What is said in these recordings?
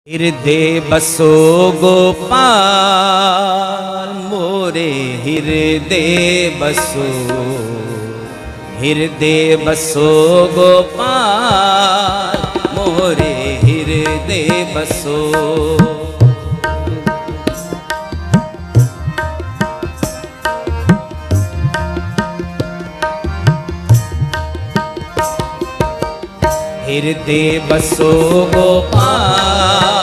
हृदय बसो गोपाल मोरे हृदय बसो, हृदय बसो गोपाल मोरे हृदय बसो। हृदय बसो गोपाल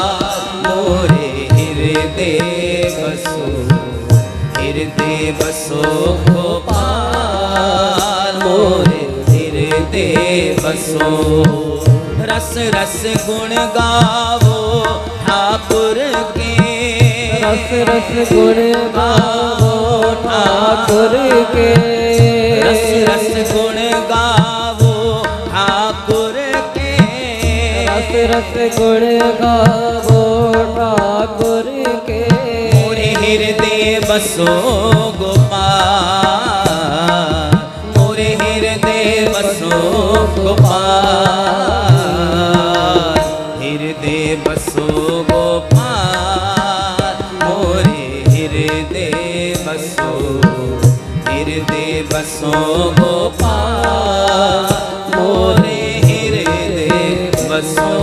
मोरे हृदय बसो, हृदय बसो गोपाल मोरे हृदय बसो। रस रस गुण गावो ठाकुर के, रस रस गुण गावो ठाकुर के, रस रस गुण गावो ठाकुर के, रस रस गुण गावो ठाकुर के। मोरे हृदय बसो गोपाल, मोरे हृदय बसो गोपाल, हृदय बसो गोपाल मोरे हृदय बसो, हृदय बसो गोपाल मोरे हृदय बसो।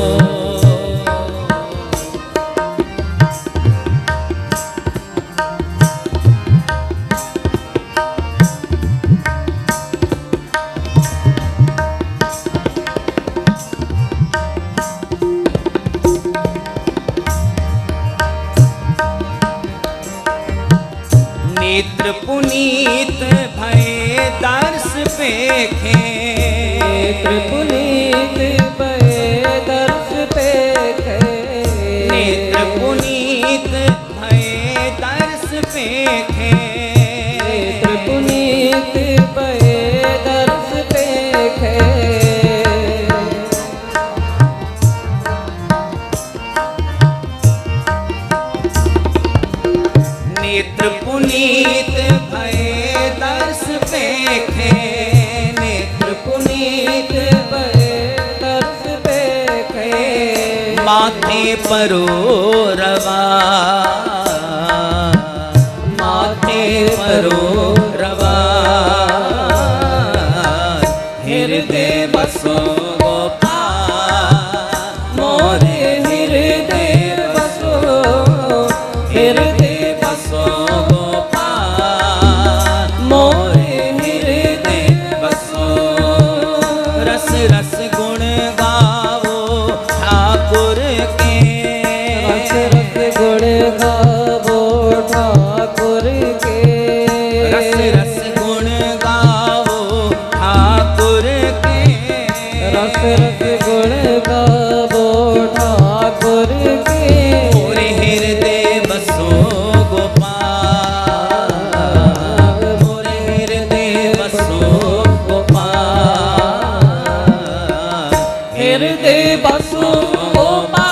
नेत्र पुनीत भय दर्श पेखे, नेत्र पुनीत भय दर्श पेखे, नेत्र पुनीत भय दर्श पेखे, नेत्र पुनीत भय दर्श पेखे। नेत्र पुनीत भय दर्श पेखे, नेत्र पुनीत भय दर्श पेखे। माथे परो रवा, माथे परो रवा, हृदय बसो गोपाल मोरे हृदय बसो, हृदय बसो गोपाल मोरे हृदय बसो। रस रस गुण गावो ठाकुर के, रस रस गुण गावो ठाकुर के, रस रस गुण गावो ठाकुर के, रस रस गुण गावो ठाकुर के। मोरे हृदय बसो गोपाल, मोरे हृदय बसो गोपाल, हृदय बसो गोपाल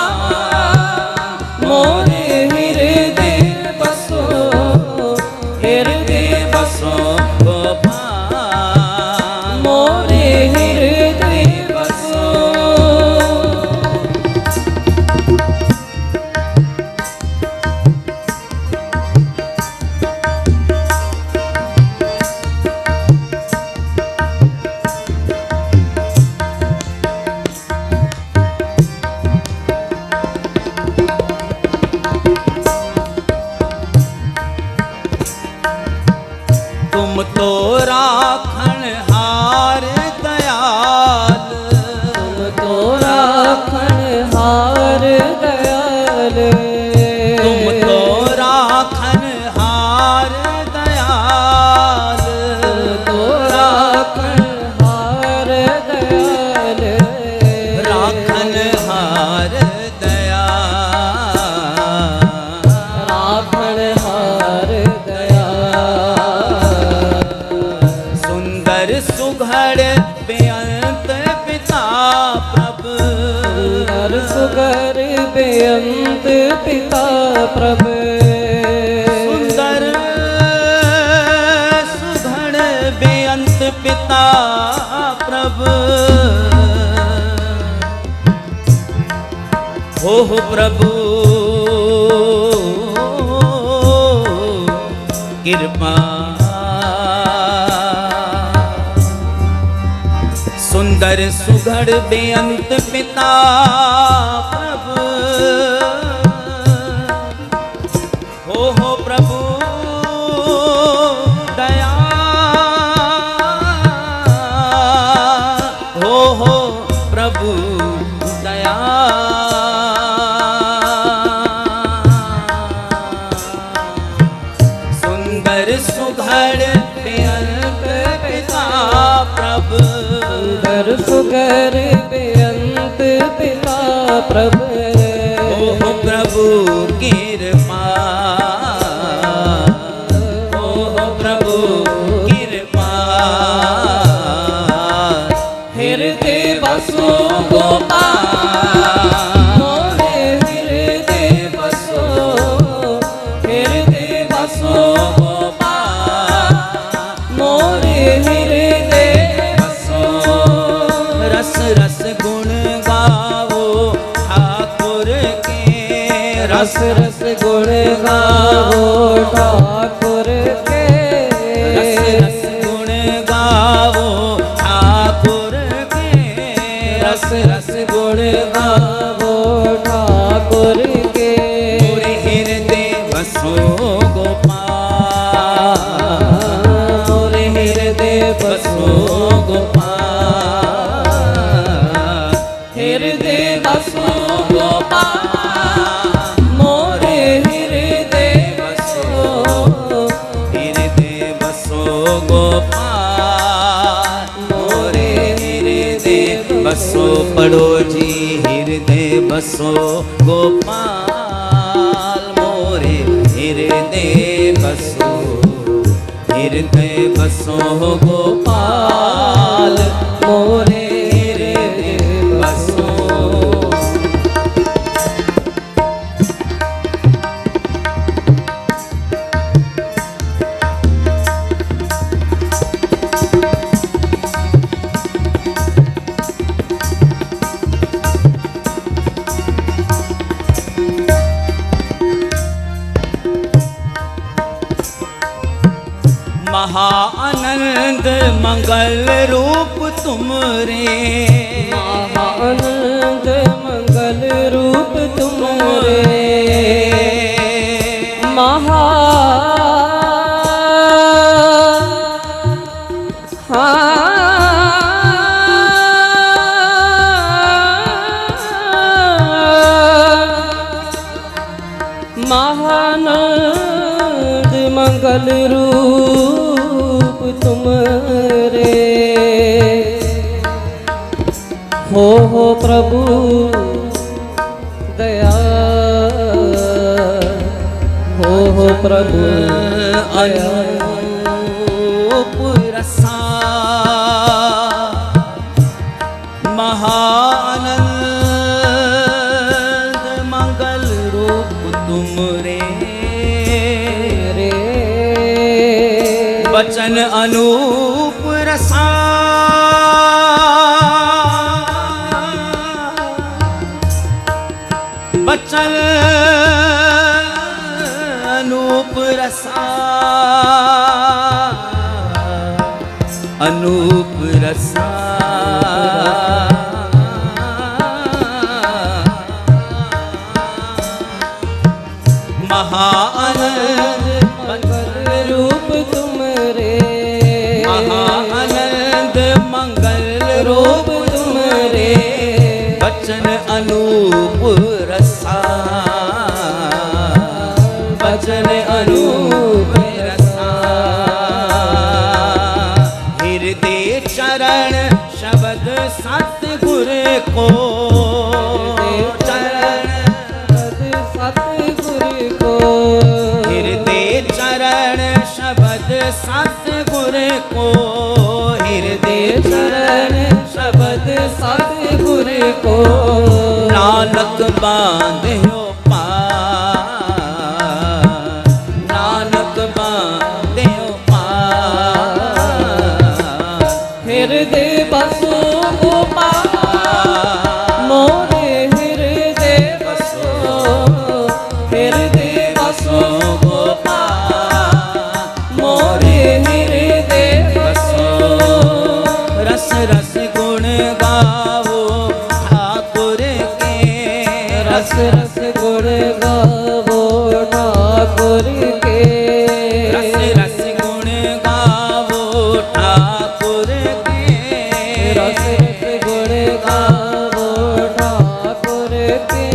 मोरे हृदय बसो, हृदय बसो गोपाल मोरे हृदय बसो। तुम तो राखण हार दयाल, तुम तो राखण हार दयाल, तुम तो राखण हार दयाल, तो राखण हार दयाल, राखण हार दयाल, राखण हार दयाल। सुंदर सुघड़ बेअंत पिता प्रभु, सुंदर सुगर बेअंत पिता प्रभु, सुंदर सुघड़ बेअंत पिता प्रभु। हो प्रभु कृपा। सुंदर सुघड़ बेअंत पिता प्रभु, हो प्रभु दया, हो प्रभु दया। सुंदर सुघड़ बेअंत पिता प्रभु, सुंदर सुघड़ बेअंत पिता प्रभु, ओ प्रभु कृपा, ओ प्रभु कृपा। हृदय बसो गोपाल, मोरे हृदय बसो, हृदय बसो गोपाल, मोरे हृदय बसो। रस रस गुण गावो ठाकुर के, रस रस गुण गावो ठाकुर के, रस रस गुण गावो ठाकुर के, रस रस गुण गावो ठाकुर के। मोरे हृदय बसो गोपाल, मोरे हृदय बसो गोपाल, हृदय बसो गोपाल, मोरे हृदय बसो, हृदय बसो गोपाल, मोरे हृदय बसो। पढ़ो जी हृदय बसो गोपाल, मोरे हृदय बसो, हृदय बसो गोपाल, मोरे हृदय बसो। महाआनंद मंगल रूप तुमरे, महाआनंद मंगल रूप तुमरे, महा महानंद मंगल रूप तुमरे, हो प्रभु दया, हो प्रभु दया। अनूप रसा महाआनंद मंगल रूप तुमरे, वचन अनूप रसा वचन अनूप रसा, अनूप रसा। महाआनंद मंगल रूप तुमरे, महाआनंद मंगल रूप तुमरे, वचन अनूप रसा, वचन अनूप रसा। हृदय चरण शब्द सतगुर को, चरण सतगुर को, हृदय चरण शब्द सतगुर को, हृदय चरण शब्द सतगुर को। नानक बांध्यो पार, नानक बांध्यो पार। हृदय बसो गोपाल, मोरे हृदय बसो, हृदय बसो गोपाल, रस गुण गावो ठाकुर के रस रस गुण गावो ठाकुर के रस रस गुण गावो ठाकुर के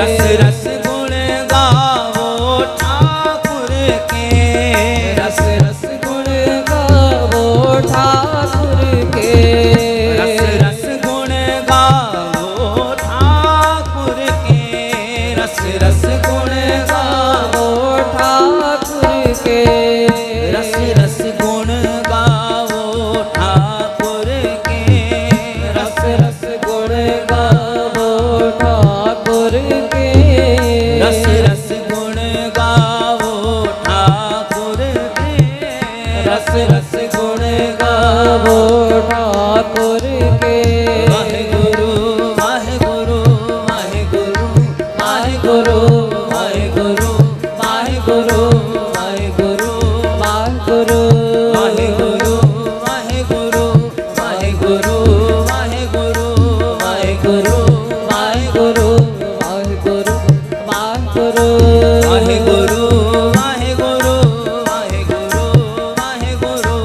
रस रस गुण गावो ठाकुर के रस रस गुण गावो ठाकुर के रस रस गुण गावो ठाकुर के रस रस गुण गावो ठाकुर के रस रस गुण गावो ठाकुर के रस रस गुण गावो ठाकुर के रस रस गुण गावो ठाकुर के रस रस गुण गावो ठाकुर के वाहेगुरु वाहेगुरु वाहेगुरु वाहेगुरु वाहेगुरु वाहेगुरु वाहेगुरु वाहिगुरु वाहेगुरु वाहेगुरु वाहेगुरु वाहेगुरु वाहेगुरु वाहेगुरु वाहिगुरु वाहिगुरु वाहेगुरु वाहेगुरु वाहेगुरु वाहेगुरु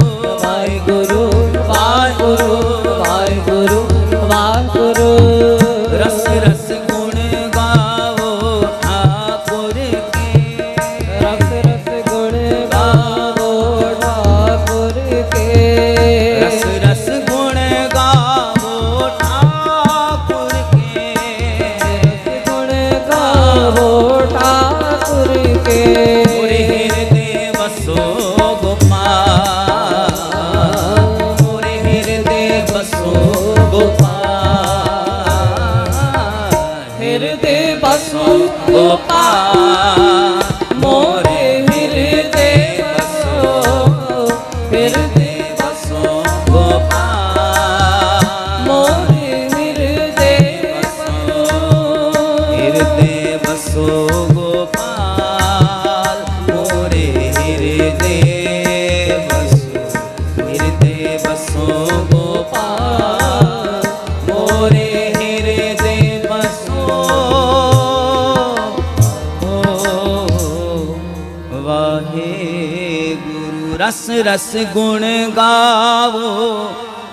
वाहेगुरु वाहेगुरु वाहिगुरु वाहिगुरु रस रस गुण गावो ठाकुर के रस रस गुण गावो ठाकुर के रस रस गुण गावो ठाकुर के गुण गावो ठाकुर के मोरे हृदय बसो गोपाल मोरे हृदय बसो गोपाल हृदय बसो गोपाल मोरे हृदय बसो हृदय बसो गोपाल मोरे हृदय बसो हृदय बसो गोपाल मोरे हृदय बसो हृदय बसो गोपाल मोरे हृदय बसो वाहेगुरु रस रस गुण गावो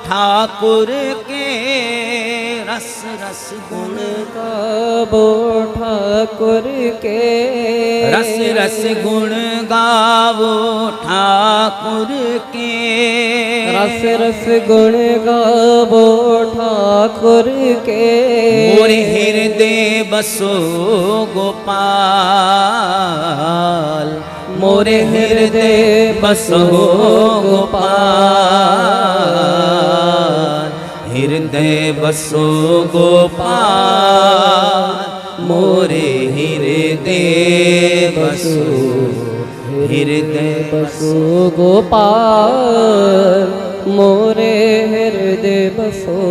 ठाकुर के रस रस गुण गावो ठाकुर के रस रस गुण गावो ठाकुर के रस रस गुण गावो ठाकुर के मोरे हृदय बसो गोपाल मोरे हृदय बसो गोपाल हृदय बसो गोपाल मोरे हृदय बसो हृदय बसो गोपाल मोरे हृदय बसो